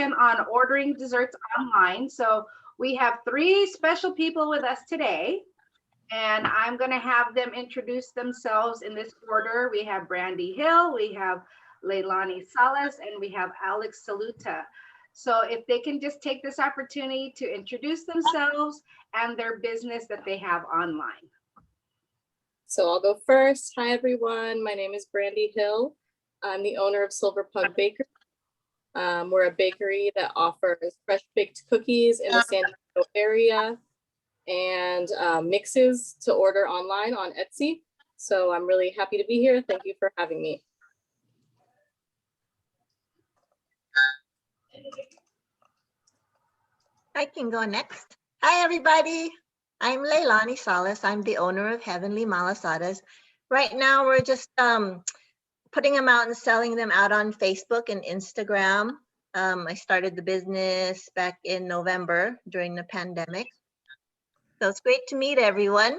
On ordering desserts online. So we have three special people with us today, and I'm going to have them introduce themselves in this order. We have Brandy Hill, we have Leilani Salas, and we have Alex Saluta. So if they can just take this opportunity to introduce themselves and their business that they have online. So I'll go first. Hi, everyone. My name is Brandy Hill. I'm the owner of Silver Pug Bakery. We're a bakery that offers fresh baked cookies in the San Diego area and mixes to order online on Etsy. So I'm really happy to be here. Thank you for having me. I can go next. Hi, everybody. I'm Leilani Salas. I'm the owner of Heavenly Malasadas. Right now, we're just putting them out and selling them out on Facebook and Instagram. I started the business back in November during the pandemic. So it's great to meet everyone.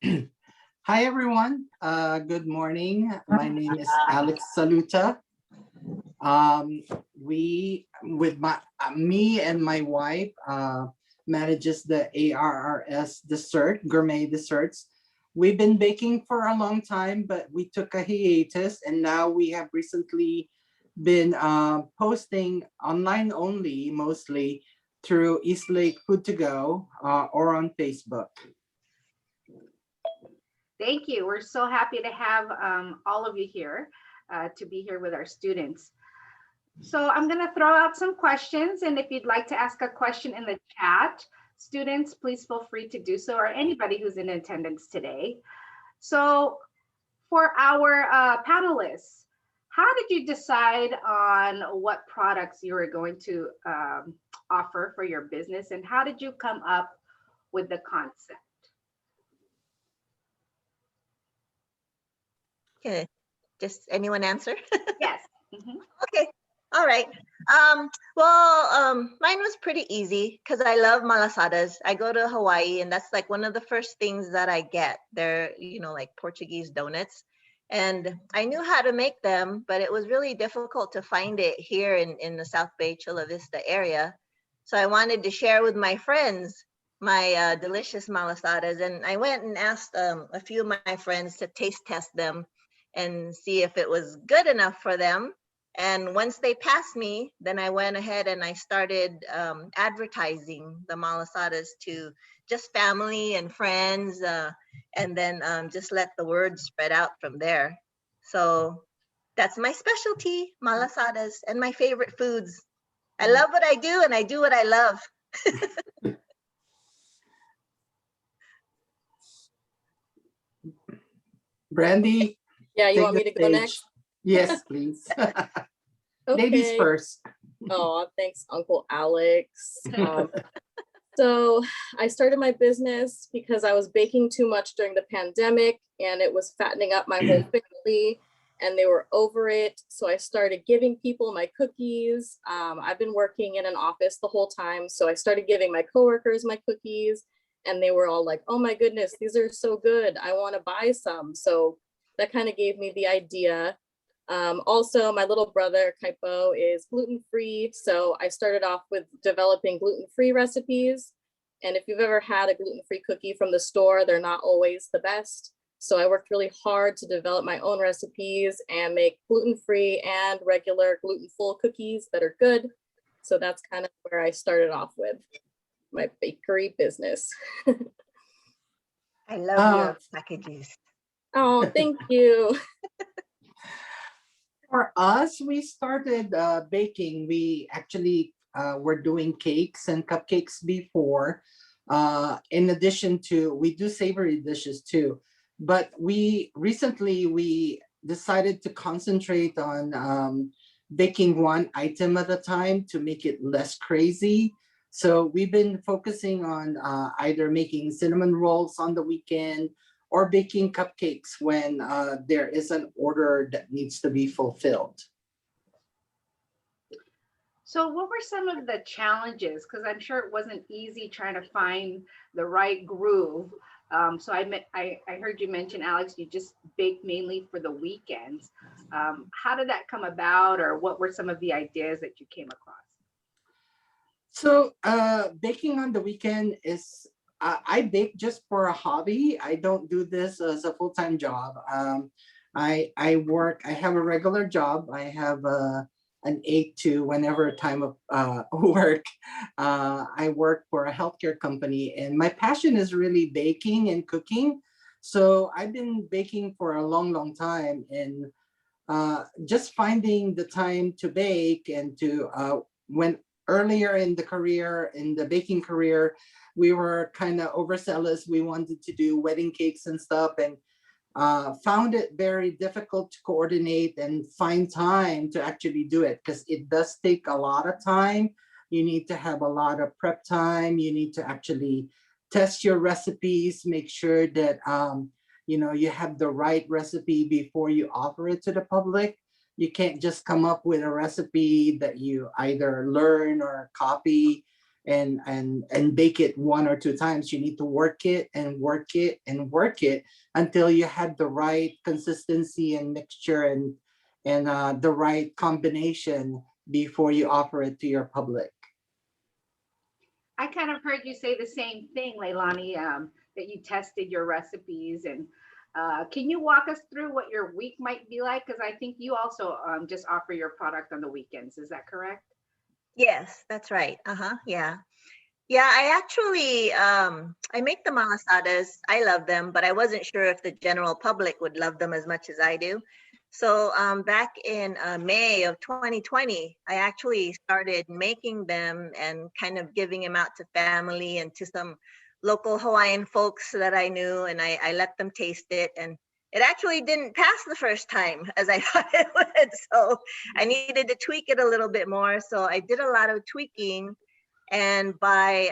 Hi, everyone. Good morning. My name is Alex Saluta. Me and my wife manages the ARRS dessert, gourmet desserts. We've been baking for a long time, but we took a hiatus, and now we have recently been posting online only, mostly through Eastlake Food to Go or on Facebook. Thank you. We're so happy to have all of you here to be here with our students. So I'm going to throw out some questions, and if you'd like to ask a question in the chat, students, please feel free to do so, or anybody who's in attendance today. So for our panelists, how did you decide on what products you were going to offer for your business, and how did you come up with the concept? Okay, just anyone answer? Yes. Mm-hmm. Okay. All right. Mine was pretty easy because I love malasadas. I go to Hawaii, and that's like one of the first things that I get. They're, like Portuguese donuts. And I knew how to make them, but it was really difficult to find it here in the South Bay, Chula Vista area. So I wanted to share with my friends my delicious malasadas. And I went and asked a few of my friends to taste test them and see if it was good enough for them. And once they passed me, then I went ahead and I started advertising the malasadas to just family and friends, and then just let the word spread out from there. So that's my specialty, malasadas, and my favorite foods. I love what I do, and I do what I love. Brandy? Yeah, you want me to go next? Yes, please. Okay. Ladies first. Oh, thanks, Uncle Alex. So I started my business because I was baking too much during the pandemic, and it was fattening up my whole family, and they were over it. So I started giving people my cookies. I've been working in an office the whole time, so I started giving my coworkers my cookies, and they were all like, oh my goodness, these are so good. I want to buy some. So that kind of gave me the idea. Also, my little brother, Kaipo, is gluten-free. So I started off with developing gluten-free recipes. And if you've ever had a gluten-free cookie from the store, they're not always the best. So I worked really hard to develop my own recipes and make gluten-free and regular gluten-full cookies that are good. So that's kind of where I started off with my bakery business. I love your packages. Oh, thank you. For us, we started baking. We actually were doing cakes and cupcakes before. In addition to, we do savory dishes too. But we decided to concentrate on baking one item at a time to make it less crazy. So we've been focusing on either making cinnamon rolls on the weekend or baking cupcakes when there is an order that needs to be fulfilled. So what were some of the challenges? Because I'm sure it wasn't easy trying to find the right groove So I heard you mention, Alex, you just bake mainly for the weekends. How did that come about, or what were some of the ideas that you came across? So baking on the weekend is I bake just for a hobby. I don't do this as a full-time job. I work. I have a regular job. I have an 8 to whenever time of work. I work for a healthcare company, and my passion is really baking and cooking. So I've been baking for a long, long time, and just finding the time to bake and to when earlier in the career, in the baking career, we were kind of overzealous. We wanted to do wedding cakes and stuff, and found it very difficult to coordinate and find time to actually do it, because it does take a lot of time. You need to have a lot of prep time. You need to actually test your recipes, make sure that you have the right recipe before you offer it to the public. You can't just come up with a recipe that you either learn or copy and bake it 1 or 2 times. You need to work it and work it and work it until you had the right consistency and mixture and the right combination before you offer it to your public. I kind of heard you say the same thing, Leilani, that you tested your recipes. And can you walk us through what your week might be like? Because I think you also just offer your product on the weekends. Is that correct? Yes, that's right. Yeah. Yeah, I actually I make the malasadas. I love them, but I wasn't sure if the general public would love them as much as I do. So back in May of 2020, I actually started making them and kind of giving them out to family and to some local Hawaiian folks that I knew, and I let them taste it. And it actually didn't pass the first time as I thought it would. So I needed to tweak it a little bit more. So I did a lot of tweaking. And by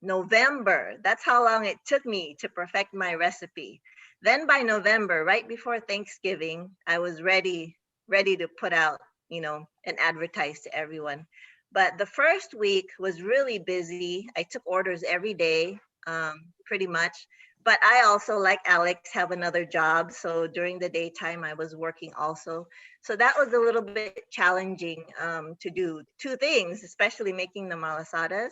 November, that's how long it took me to perfect my recipe. Then by November, right before Thanksgiving, I was ready to put out, and advertise to everyone. But the first week was really busy. I took orders every day, pretty much. But I also, like Alex, have another job. So during the daytime, I was working also. So that was a little bit challenging to do two things, especially making the malasadas.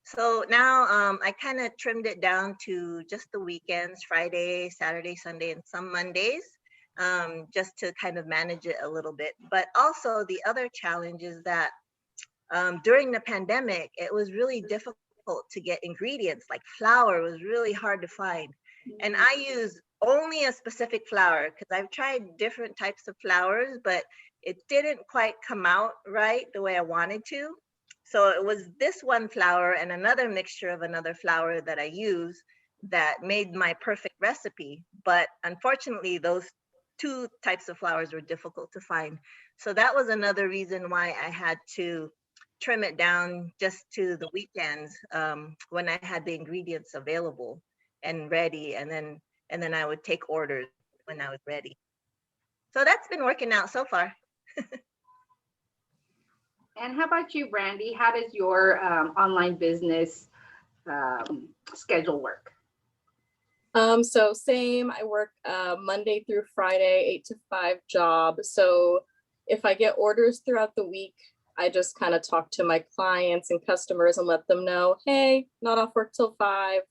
So now I kind of trimmed it down to just the weekends, Friday, Saturday, Sunday, and some Mondays, just to kind of manage it a little bit. But also the other challenge is that during the pandemic, it was really difficult to get ingredients. Like flour was really hard to find. And I use only a specific flour because I've tried different types of flours, but it didn't quite come out right the way I wanted to. So it was this one flour and another mixture of another flour that I use that made my perfect recipe. But unfortunately, those two types of flours were difficult to find. So that was another reason why I had to trim it down just to the weekends when I had the ingredients available and ready, and then I would take orders when I was ready. So that's been working out so far. And how about you, Brandy? How does your online business schedule work? So same, I work Monday through Friday, 8 to 5 job. So if I get orders throughout the week, I just kind of talk to my clients and customers and let them know, hey, not off work till 5.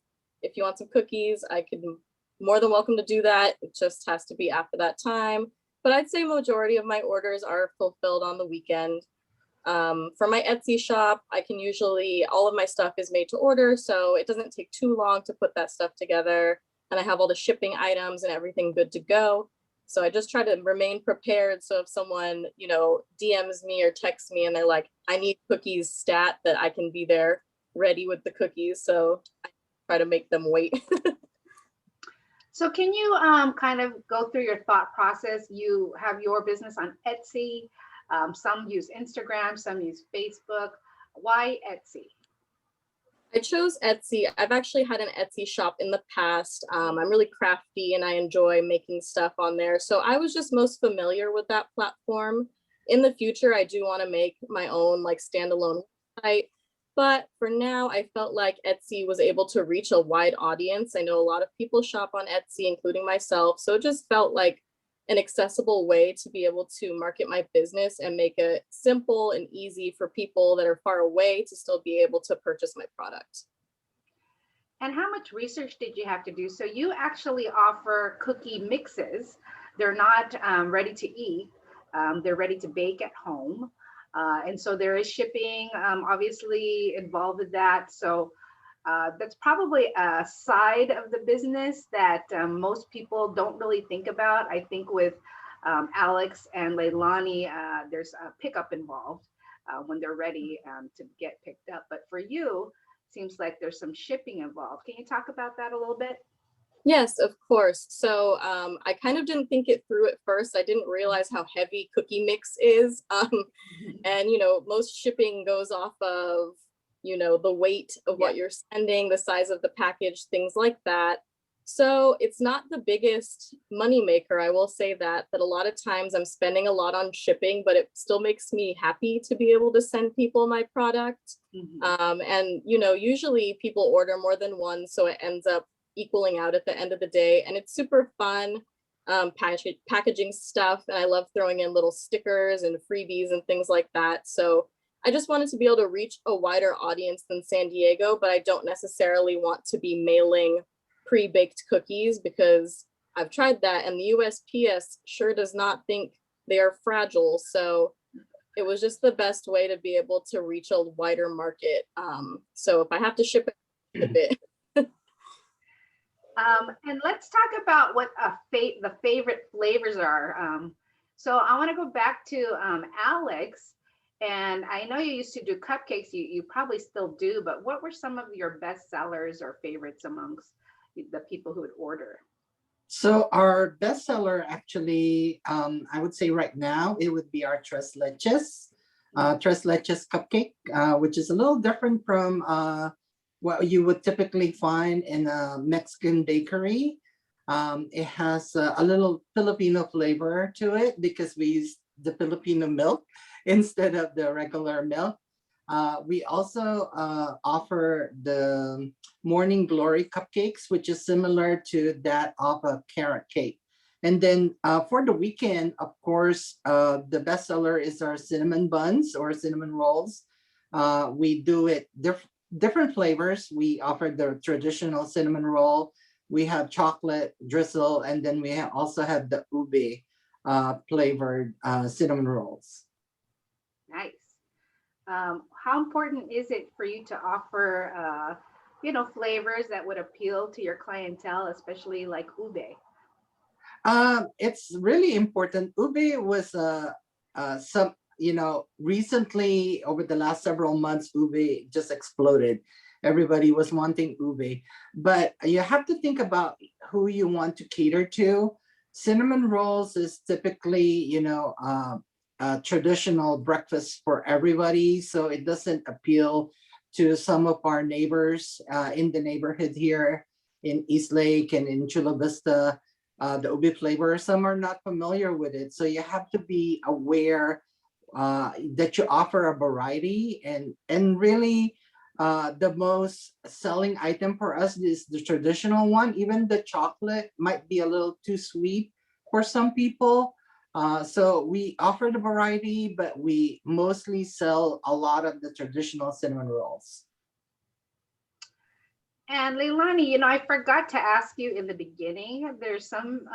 If you want some cookies, I can more than welcome to do that. It just has to be after that time. But I'd say majority of my orders are fulfilled on the weekend. For my Etsy shop, I can usually, all of my stuff is made to order, so it doesn't take too long to put that stuff together. And I have all the shipping items and everything good to go. So I just try to remain prepared. So if someone, DMs me or texts me and they're like, I need cookies stat, that I can be there ready with the cookies. So I try to make them wait. So can you kind of go through your thought process? You have your business on Etsy. Some use Instagram, some use Facebook. Why Etsy? I chose Etsy. I've actually had an Etsy shop in the past. I'm really crafty and I enjoy making stuff on there. So I was just most familiar with that platform. In the future, I do want to make my own like standalone website, But for now, I felt like Etsy was able to reach a wide audience. I know a lot of people shop on Etsy, including myself. So it just felt like an accessible way to be able to market my business and make it simple and easy for people that are far away to still be able to purchase my product. And how much research did you have to do? So you actually offer cookie mixes. They're not ready to eat. They're ready to bake at home. And so there is shipping obviously involved with that. So that's probably a side of the business that most people don't really think about. I think with Alex and Leilani, there's a pickup involved when they're ready to get picked up. But for you, seems like there's some shipping involved. Can you talk about that a little bit? Yes, of course. So I kind of didn't think it through at first. I didn't realize how heavy cookie mix is. And, most shipping goes off of, the weight of what you're sending, the size of the package, things like that. So it's not the biggest money maker. I will say that a lot of times I'm spending a lot on shipping, but it still makes me happy to be able to send people my product. And, usually people order more than one, so it ends up equaling out at the end of the day. And it's super fun packaging stuff. And I love throwing in little stickers and freebies and things like that. So I just wanted to be able to reach a wider audience than San Diego, but I don't necessarily want to be mailing pre-baked cookies because I've tried that and the USPS sure does not think they are fragile. So it was just the best way to be able to reach a wider market. So if I have to ship it. And let's talk about what the favorite flavors are. So I want to go back to Alex. And I know you used to do cupcakes. You probably still do, but what were some of your best sellers or favorites amongst the people who would order? So our bestseller actually, I would say right now, it would be our Tres Leches cupcake, which is a little different from what you would typically find in a Mexican bakery. It has a little Filipino flavor to it because we use the Filipino milk instead of the regular milk. We also offer the Morning Glory cupcakes, which is similar to that of a carrot cake. And then for the weekend, of course, the bestseller is our cinnamon buns or cinnamon rolls. We do it different flavors. We offer the traditional cinnamon roll. We have chocolate drizzle, and then we also have the ube flavored cinnamon rolls. Nice. How important is it for you to offer, flavors that would appeal to your clientele, especially like ube? It's really important. Ube was recently over the last several months, ube just exploded. Everybody was wanting ube, but you have to think about who you want to cater to. Cinnamon rolls is typically, a traditional breakfast for everybody, so it doesn't appeal to some of our neighbors in the neighborhood here in East Lake and in Chula Vista. The ube flavor, some are not familiar with it, so you have to be aware that you offer a variety, and really the most selling item for us is the traditional one. Even the chocolate might be a little too sweet for some people. So we offer the variety, but we mostly sell a lot of the traditional cinnamon rolls. And Leilani, I forgot to ask you in the beginning, there's some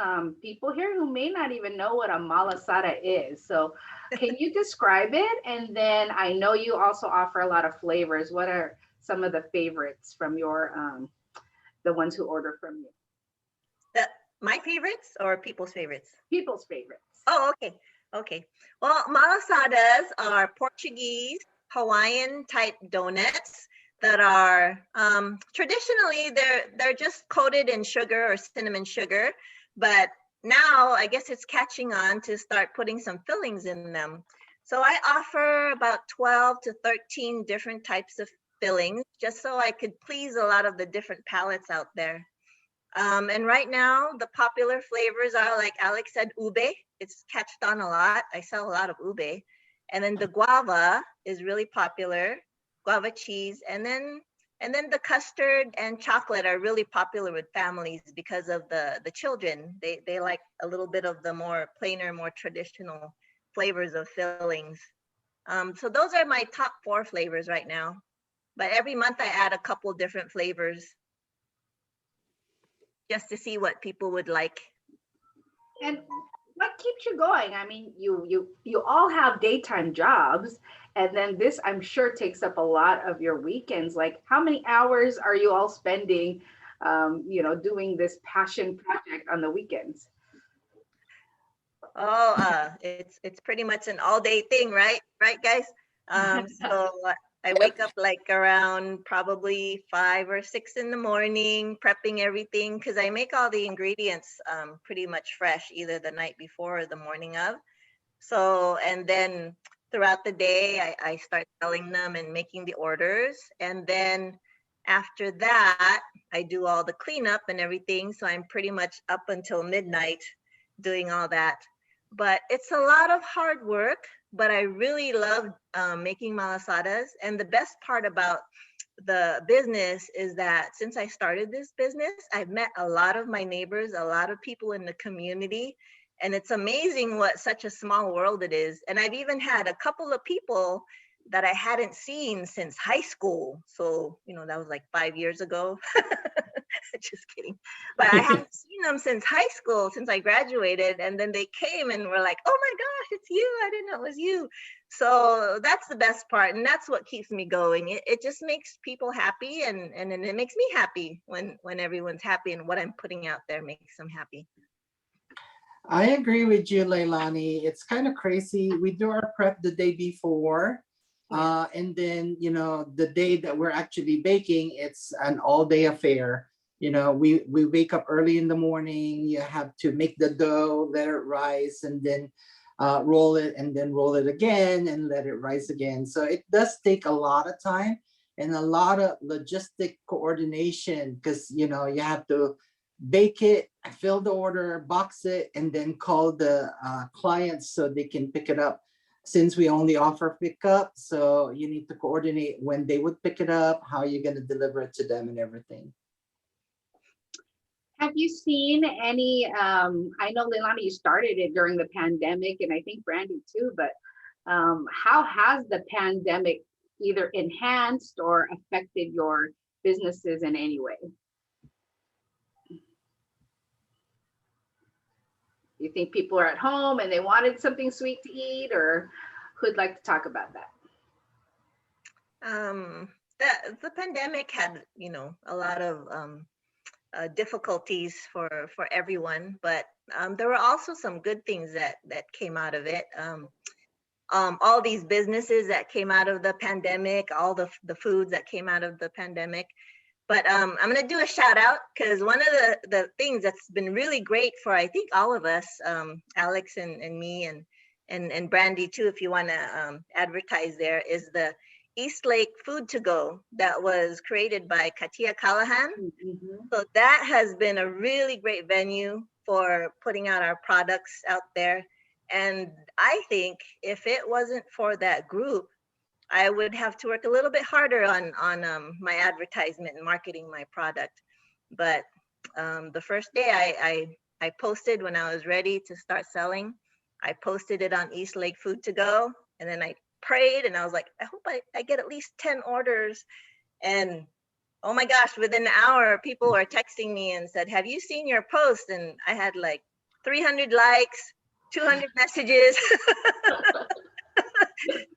people here who may not even know what a malasada is. So can you describe it? And then I know you also offer a lot of flavors. What are some of the favorites from the ones who order from you? My favorites or people's favorites? People's favorites. Oh, okay. Well, malasadas are Portuguese, Hawaiian type donuts that are traditionally they're just coated in sugar or cinnamon sugar, but now I guess it's catching on to start putting some fillings in them. So I offer about 12 to 13 different types of fillings just so I could please a lot of the different palates out there. And right now, the popular flavors are, like Alex said, ube. It's catched on a lot. I sell a lot of ube. And then the guava is really popular. guava cheese, and then the custard and chocolate are really popular with families because of the children. They like a little bit of the more plainer, more traditional flavors of fillings. So those are my top 4 flavors right now. But every month I add a couple different flavors just to see what people would like. And what keeps you going? I mean, you all have daytime jobs, and then this, I'm sure, takes up a lot of your weekends. Like, how many hours are you all spending, doing this passion project on the weekends? Oh, it's pretty much an all day thing, right? Right, guys? So I wake up like around probably 5 or 6 in the morning, prepping everything because I make all the ingredients pretty much fresh, either the night before or the morning of. So, and then throughout the day, I start selling them and making the orders. And then after that, I do all the cleanup and everything. So I'm pretty much up until midnight doing all that. But it's a lot of hard work, but I really love making malasadas. And the best part about the business is that since I started this business, I've met a lot of my neighbors, a lot of people in the community. And it's amazing what such a small world it is. And I've even had a couple of people that I hadn't seen since high school. So, that was like 5 years ago. Just kidding. But I hadn't seen them since high school, since I graduated. And then they came and were like, oh my gosh, it's you. I didn't know it was you. So that's the best part. And that's what keeps me going. It just makes people happy. And it makes me happy when everyone's happy and what I'm putting out there makes them happy. I agree with you, Leilani. It's kind of crazy. We do our prep the day before. And then, the day that we're actually baking, it's an all-day affair. We wake up early in the morning. You have to make the dough, let it rise, and then roll it, and then roll it again and let it rise again. So it does take a lot of time and a lot of logistic coordination because, you have to bake it, fill the order, box it, and then call the clients so they can pick it up. Since we only offer pickup, so you need to coordinate when they would pick it up, how you're going to deliver it to them and everything. Have you seen any, I know, Leilani, you started it during the pandemic, and I think Brandy too, but how has the pandemic either enhanced or affected your businesses in any way? You think people are at home and they wanted something sweet to eat, or who'd like to talk about that? The pandemic had, a lot of difficulties for everyone, but there were also some good things that came out of it. All these businesses that came out of the pandemic, all the foods that came out of the pandemic. But I'm going to do a shout out because one of the things that's been really great for, I think, all of us, Alex and me and Brandy too, if you want to advertise there, is the East Lake Food to Go that was created by Katia Callahan. Mm-hmm. So that has been a really great venue for putting out our products out there. And I think if it wasn't for that group, I would have to work a little bit harder on my advertisement and marketing my product. But the first day I posted when I was ready to start selling, I posted it on East Lake Food to Go. And then I prayed and I was like, I hope I get at least 10 orders. And oh my gosh, within an hour, people were texting me and said, have you seen your post? And I had like 300 likes, 200 messages.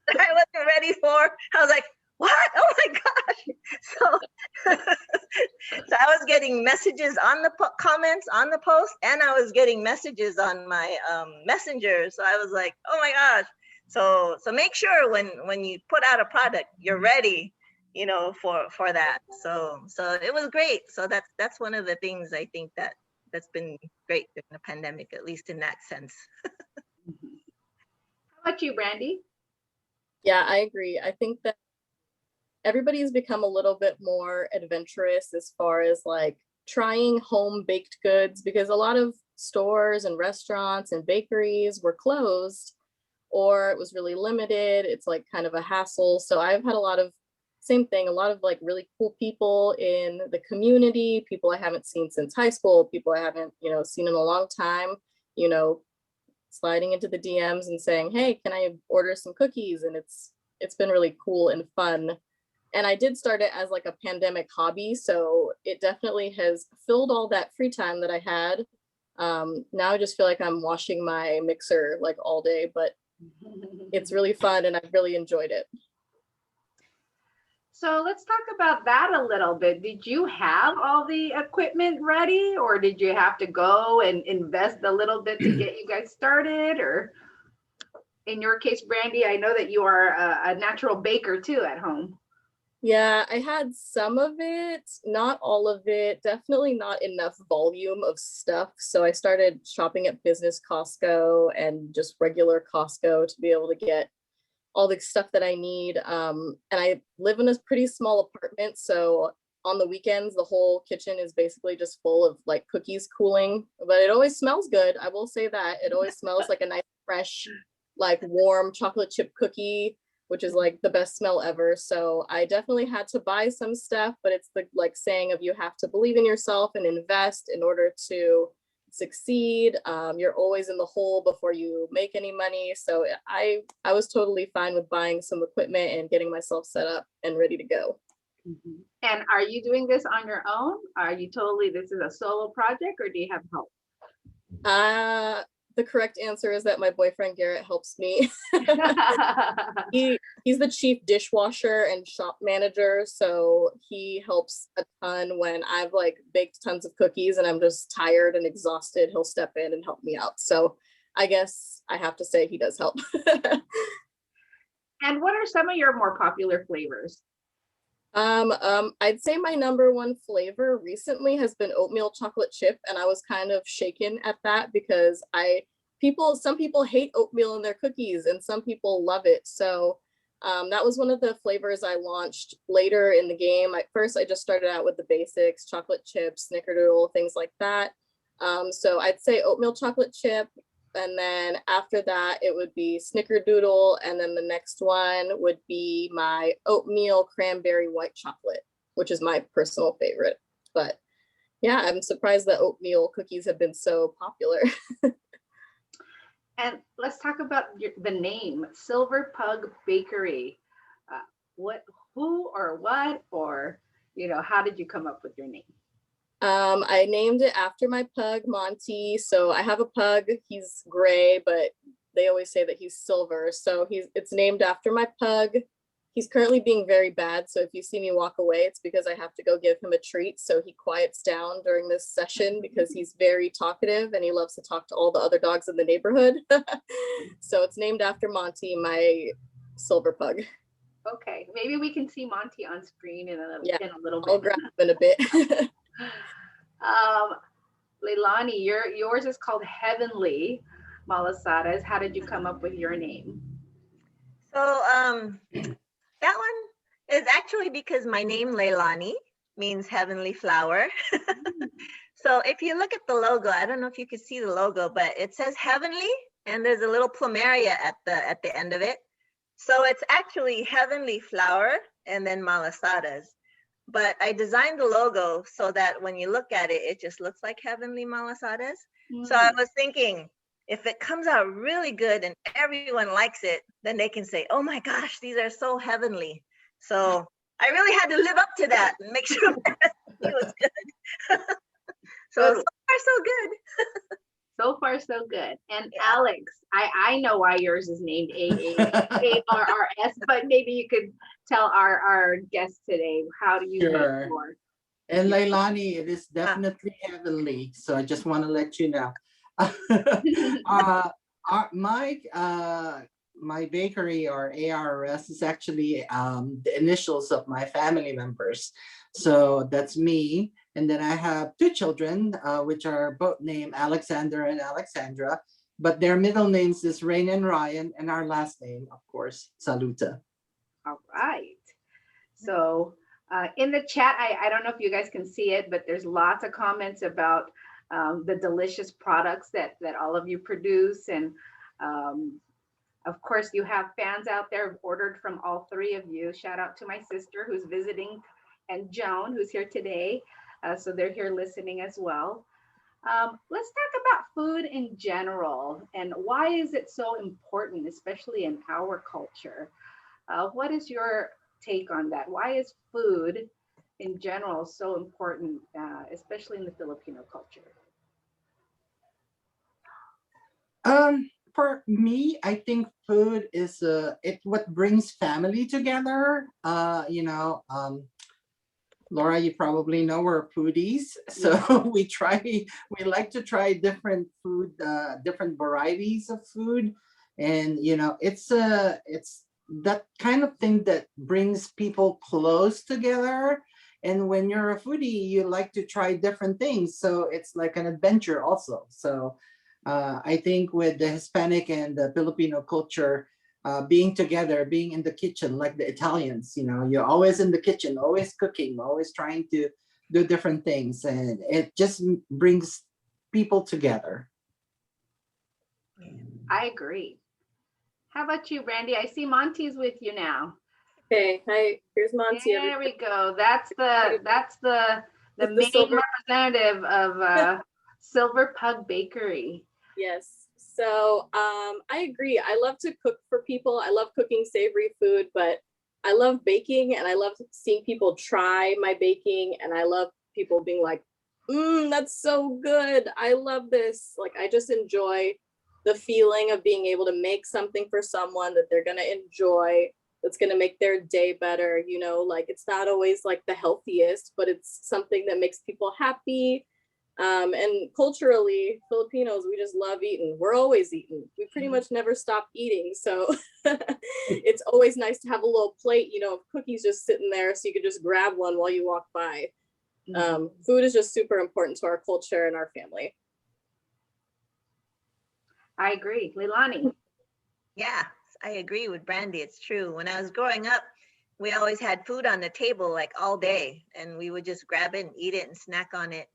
I wasn't ready for. I was like, what? Oh my gosh. So I was getting messages on the comments on the post, and I was getting messages on my messenger. So I was like, oh my gosh. So make sure when you put out a product, you're ready, for that. So it was great. So that's one of the things I think that's been great during the pandemic, at least in that sense. How about you, Brandy? Yeah, I agree. I think that everybody's become a little bit more adventurous as far as like trying home baked goods, because a lot of stores and restaurants and bakeries were closed or it was really limited. It's like kind of a hassle. So I've had a lot of same thing, a lot of like really cool people in the community, people I haven't seen since high school, people I haven't, seen in a long time, you know, sliding into the DMs and saying, hey, can I order some cookies? And it's been really cool and fun. And I did start it as like a pandemic hobby. So it definitely has filled all that free time that I had. Now I just feel like I'm washing my mixer like all day, but it's really fun and I've really enjoyed it. So let's talk about that a little bit. Did you have all the equipment ready, or did you have to go and invest a little bit to get you guys started? Or in your case, Brandy, I know that you are a natural baker too at home. Yeah, I had some of it, not all of it, definitely not enough volume of stuff. So I started shopping at business Costco and just regular Costco to be able to get all the stuff that I need. And I live in a pretty small apartment. So on the weekends, the whole kitchen is basically just full of like cookies cooling, but it always smells good. I will say that it always smells like a nice, fresh, like warm chocolate chip cookie, which is like the best smell ever. So I definitely had to buy some stuff, but it's the like saying of you have to believe in yourself and invest in order to succeed. You're always in the hole before you make any money. So I was totally fine with buying some equipment and getting myself set up and ready to go. Mm-hmm. And are you doing this on your own? Are you this is a solo project, or do you have help? The correct answer is that my boyfriend Garrett helps me. He's the chief dishwasher and shop manager, so he helps a ton when I've like baked tons of cookies and I'm just tired and exhausted. He'll step in and help me out. So I guess I have to say he does help. And what are some of your more popular flavors? I'd say my number one flavor recently has been oatmeal chocolate chip, and I was kind of shaken at that because some people hate oatmeal in their cookies and some people love it. So that was one of the flavors I launched later in the game. First, I just started out with the basics, chocolate chip, snickerdoodle, things like that. So I'd say oatmeal chocolate chip. And then after that, it would be snickerdoodle. And then the next one would be my oatmeal cranberry white chocolate, which is my personal favorite. But yeah, I'm surprised that oatmeal cookies have been so popular. And let's talk about the name, Silver Pug Bakery. Who or what, or, how did you come up with your name? I named it after my pug, Monty. So I have a pug, he's gray, but they always say that he's silver. So it's named after my pug. He's currently being very bad. So if you see me walk away, it's because I have to go give him a treat so he quiets down during this session because he's very talkative and he loves to talk to all the other dogs in the neighborhood. So it's named after Monty, my silver pug. Okay, maybe we can see Monty on screen in a little bit. I'll grab him in a bit. Leilani, yours is called Heavenly Malasada Is. How did you come up with your name? So that one is actually because my name Leilani means heavenly flower. So if you look at the logo, I don't know if you can see the logo, but it says heavenly and there's a little plumeria at the end of it. So it's actually heavenly flower and then Malasadas. But I designed the logo so that when you look at it, it just looks like heavenly Malasadas. So I was thinking, if it comes out really good and everyone likes it, then they can say, oh my gosh, these are so heavenly. So I really had to live up to that and make sure that it was good. So far, so good. So far, so good. And Alex, I know why yours is named ARRS, but maybe you could tell our guests today, how do you Sure. more? And Leilani, it is definitely heavenly. So I just want to let you know. My bakery, or ARS, is actually the initials of my family members. So that's me. And then I have two children, which are both named Alexander and Alexandra, but their middle names is Rain and Ryan, and our last name, of course, Saluta. All right. So in the chat, I don't know if you guys can see it, but there's lots of comments about the delicious products that all of you produce. And Of course, you have fans out there who've ordered from all three of you. Shout out to my sister who's visiting and Joan, who's here today. So they're here listening as well. Let's talk about food in general and why is it so important, especially in our culture? What is your take on that? Why is food in general so important, especially in the Filipino culture? For me, I think food is it what brings family together. Laura, you probably know we're foodies, so we like to try different food, different varieties of food, and it's that kind of thing that brings people close together. And when you're a foodie, you like to try different things, so it's like an adventure also. So I think with the Hispanic and the Filipino culture, being together, being in the kitchen like the Italians, you're always in the kitchen, always cooking, always trying to do different things, and it just brings people together. I agree. How about you, Brandy? I see Monty's with you now. Okay, hi, here's Monty. There we go. That's the main silver representative of Silver Pug Bakery. Yes. So I agree. I love to cook for people. I love cooking savory food, but I love baking and I love seeing people try my baking. And I love people being like, that's so good. I love this. Like, I just enjoy the feeling of being able to make something for someone that they're going to enjoy, that's going to make their day better. Like, it's not always like the healthiest, but it's something that makes people happy. And culturally, Filipinos, we just love eating. We're always eating. We pretty much never stop eating. So it's always nice to have a little plate, of cookies just sitting there so you could just grab one while you walk by. Food is just super important to our culture and our family. I agree. Leilani. Yeah, I agree with Brandy. It's true. When I was growing up, we always had food on the table like all day, and we would just grab it and eat it and snack on it.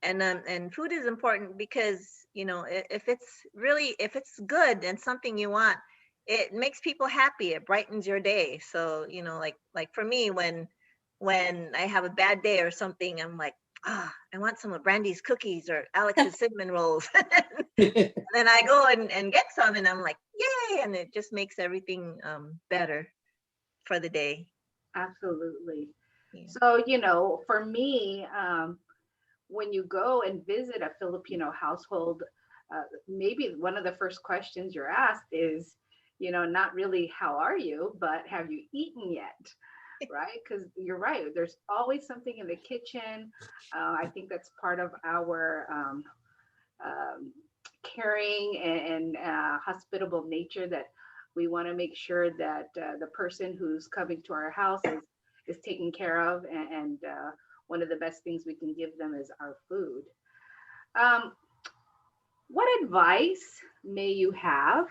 And food is important because if it's good and something you want, it makes people happy. It brightens your day. So like for me, when I have a bad day or something, I'm like, I want some of Brandy's cookies or Alex's cinnamon rolls. And then I go and get some, and I'm like, yay! And it just makes everything better for the day. Absolutely. Yeah. So for me, when you go and visit a Filipino household, maybe one of the first questions you're asked is, not really how are you, but have you eaten yet? Right? Because you're right. There's always something in the kitchen. I think that's part of our caring and hospitable nature, that we want to make sure that the person who's coming to our house is taken care of, and one of the best things we can give them is our food. What advice may you have?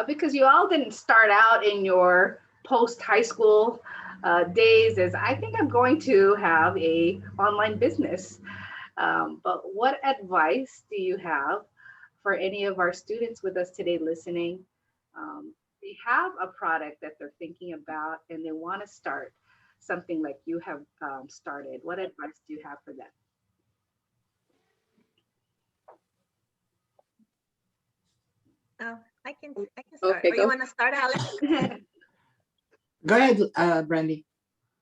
Because you all didn't start out in your post-high school days as, I think I'm going to have a online business. But what advice do you have for any of our students with us today listening? They have a product that they're thinking about and they want to start something like you have started. What advice do you have for them? Oh, I can start. Okay, Or you want to start, Alex? Go ahead, Brandy.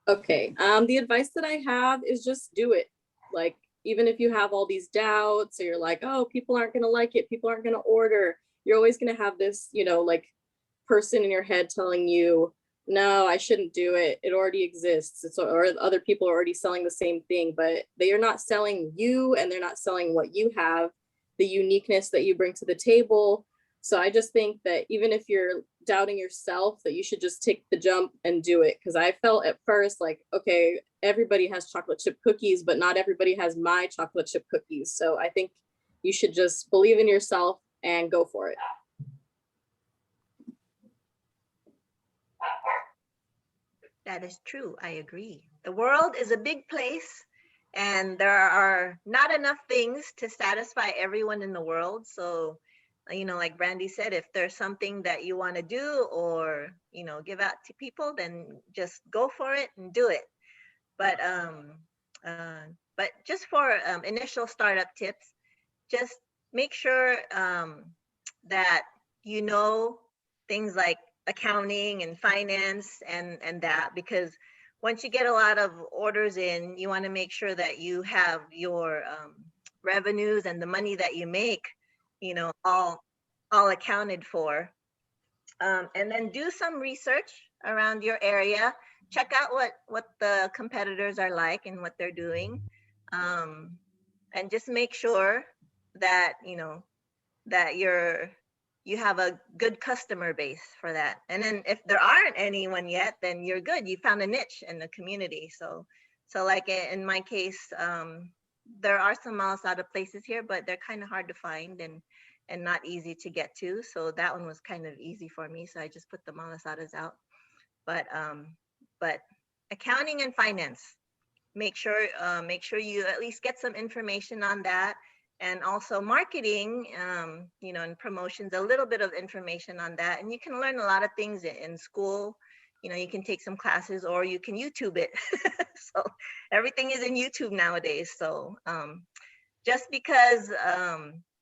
Okay. The advice that I have is just do it. Like, even if you have all these doubts or you're like, oh, people aren't going to like it, people aren't going to order, you're always going to have this, like person in your head telling you, no, I shouldn't do it. It already exists. Or other people are already selling the same thing, but they are not selling you and they're not selling what you have, the uniqueness that you bring to the table. So I just think that even if you're doubting yourself, that you should just take the jump and do it. Because I felt at first like, okay, everybody has chocolate chip cookies, but not everybody has my chocolate chip cookies. So I think you should just believe in yourself and go for it. That is true. I agree. The world is a big place, and there are not enough things to satisfy everyone in the world. So you know, like Brandy said, if there's something that you want to do or, you know, give out to people, then just go for it and do it. But just for initial startup tips, just make sure that you know things like accounting and finance and that, because once you get a lot of orders in, you want to make sure that you have your revenues and the money that you make, you know, all accounted for. And then do some research around your area. Check out what the competitors are like and what they're doing, and just make sure that you know that you have a good customer base for that. And then if there aren't anyone yet, then you're good. You found a niche in the community. So like in my case, there are some malasada places here, but they're kind of hard to find and not easy to get to. So that one was kind of easy for me. So I just put the malasadas out. But accounting and finance, make sure you at least get some information on that. And also marketing, you know, and promotions, a little bit of information on that. And you can learn a lot of things in school. You know, you can take some classes or you can YouTube it. So everything is in YouTube nowadays. So just because,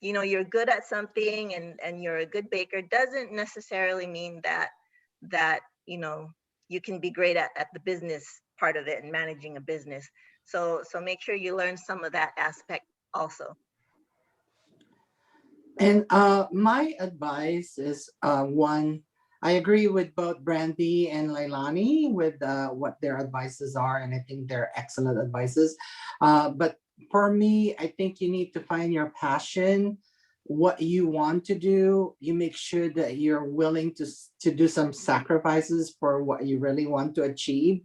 you know, you're good at something and you're a good baker doesn't necessarily mean that, you know, you can be great at the business part of it and managing a business. So make sure you learn some of that aspect also. And my advice is one, I agree with both Brandy and Leilani with what their advices are, and I think they're excellent advices. But for me, I think you need to find your passion, what you want to do. You make sure that you're willing to do some sacrifices for what you really want to achieve.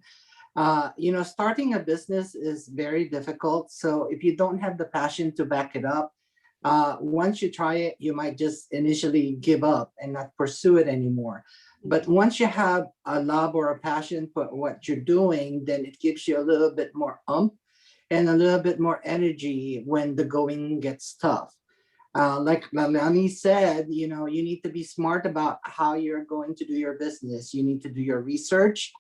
You know, starting a business is very difficult. So if you don't have the passion to back it up, once you try it, you might just initially give up and not pursue it anymore. But once you have a love or a passion for what you're doing, then it gives you a little bit more and a little bit more energy when the going gets tough. Like Lalani said, you know, you need to be smart about how you're going to do your business. You need to do your research,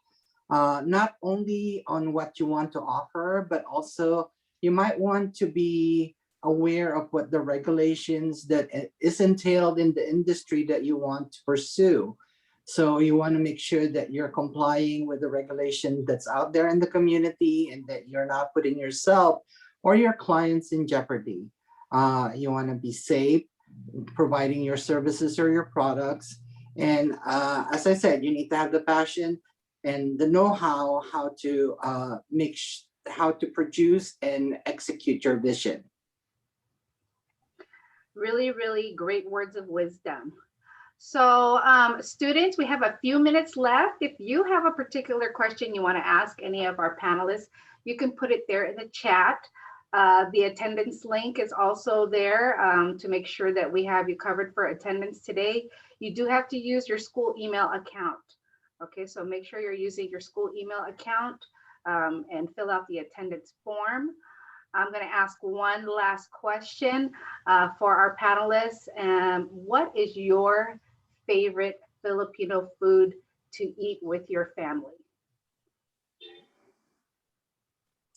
not only on what you want to offer, but also you might want to be aware of what the regulations that is entailed in the industry that you want to pursue. So you want to make sure that you're complying with the regulation that's out there in the community and that you're not putting yourself or your clients in jeopardy. You want to be safe, providing your services or your products. And as I said, you need to have the passion and the know-how how to produce and execute your vision. Really, really great words of wisdom. So students, we have a few minutes left. If you have a particular question you want to ask any of our panelists, you can put it there in the chat. The attendance link is also there to make sure that we have you covered for attendance today. You do have to use your school email account. Okay, so make sure you're using your school email account and fill out the attendance form. I'm going to ask one last question for our panelists. What is your favorite Filipino food to eat with your family?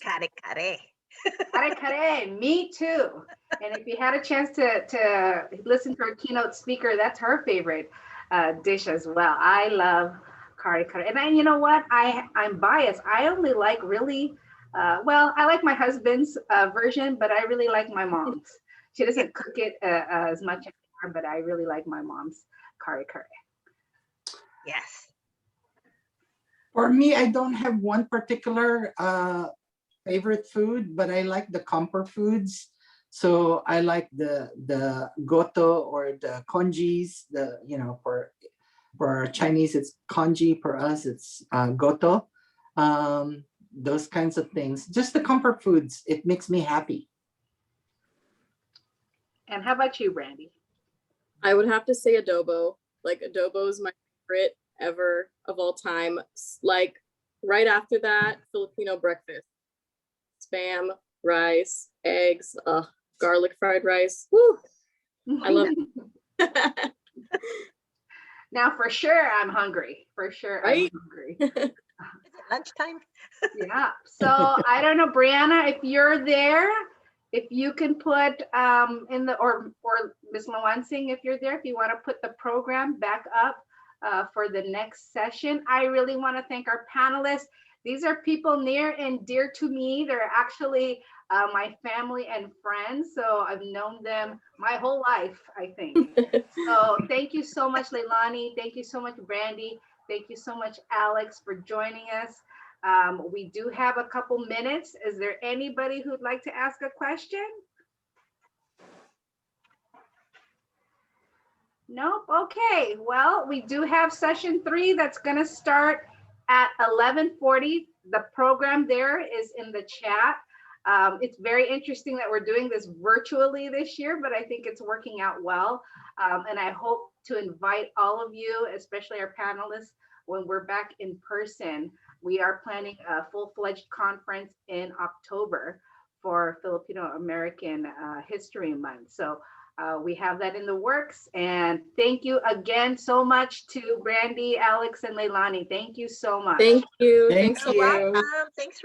Kare-kare. Kare-kare, me too. And if you had a chance to listen to our keynote speaker, that's her favorite dish as well. I love kare-kare. And then, you know what? I'm biased. I only like really, I like my husband's version, but I really like my mom's. She doesn't cook it as much anymore, but I really like my mom's kare-kare. Yes. For me, I don't have one particular favorite food, but I like the comfort foods. So I like the goto or the congis. For Chinese it's congee. For us it's goto. Those kinds of things. Just the comfort foods. It makes me happy. And how about you, Brandy? I would have to say adobo. Like adobo is my favorite ever of all time. Like right after that, Filipino breakfast. Spam, rice, eggs, garlic fried rice. Woo! I love it. Now, for sure, I'm hungry. For sure, Right? I'm hungry. Is it lunchtime? Yeah. So I don't know, Brianna, if you're there, if you can put in the or Ms. Lawansing, if you're there, if you want to put the program back up for the next session. I really want to thank our panelists. These are people near and dear to me. They're actually my family and friends. So I've known them my whole life, I think. So thank you so much, Leilani. Thank you so much, Brandy. Thank you so much, Alex, for joining us. We do have a couple minutes. Is there anybody who'd like to ask a question? Nope. Okay. Well, we do have session 3 that's going to start at 11:40. The program there is in the chat. It's very interesting that we're doing this virtually this year, but I think it's working out well. And I hope to invite all of you, especially our panelists, when we're back in person. We are planning a full-fledged conference in October for Filipino American History Month. So we have that in the works. And thank you again so much to Brandy, Alex, and Leilani. Thank you so much. Thank you. Thank Thanks so you. much. Welcome. Thanks